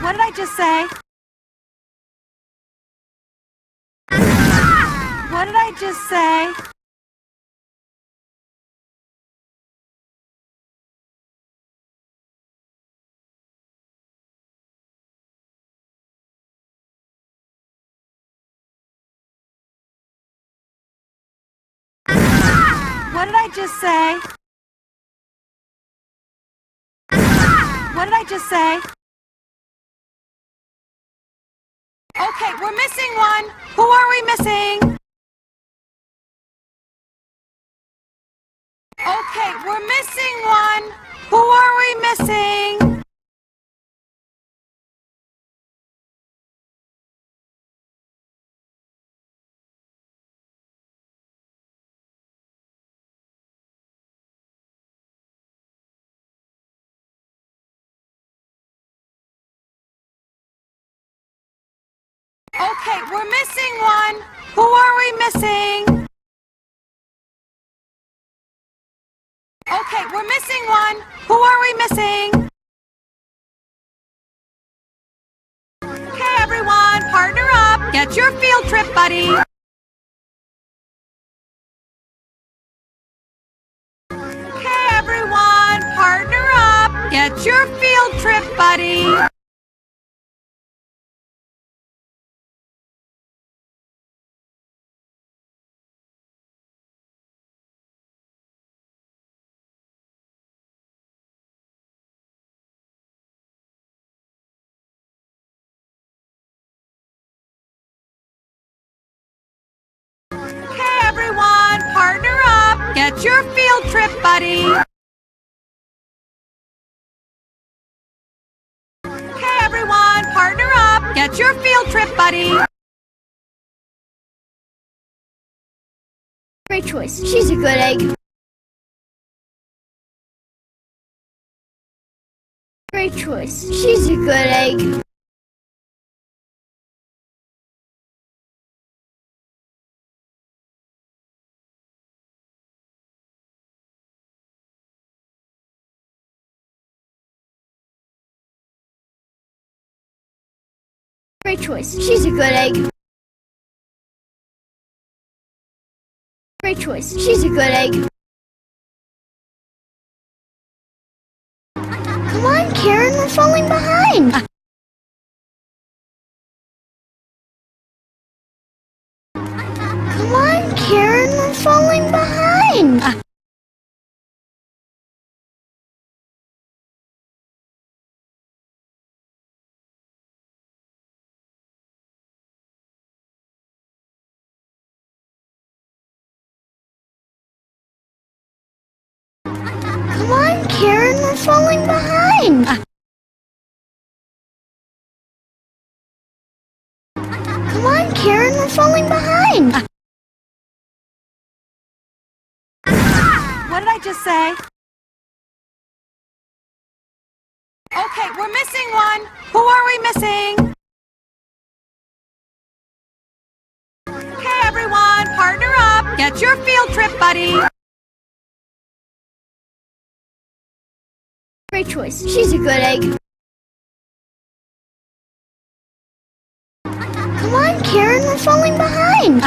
What did I just say? What did I just say? What did I just say? What did I just say? Okay, we're missing one. Who are we missing? Okay, we're missing one. Who are we missing? Okay, we're missing one. Who are we missing? Okay, we're missing one. Who are we missing? Okay, everyone, partner up. Get your field trip buddy. Okay, everyone, partner up. Get your field trip buddy. Okay, everyone, partner up. Get your field trip buddy. Okay, everyone, partner up. Get your field trip buddy. Great choice. She's a good egg. Great choice. She's a good egg. Great choice. She's a good egg. Great choice. She's a good egg. Come on, Karen, we're falling behind. Come on, Karen, we're falling behind. Come on, Karen, we're falling behind. Come on, Karen, we're falling behind. What did I just say? Okay, we're missing one. Who are we missing? Okay, everyone, partner up. Get your field trip buddy. Great choice. She's a good egg. Come on, Karen, we're falling behind.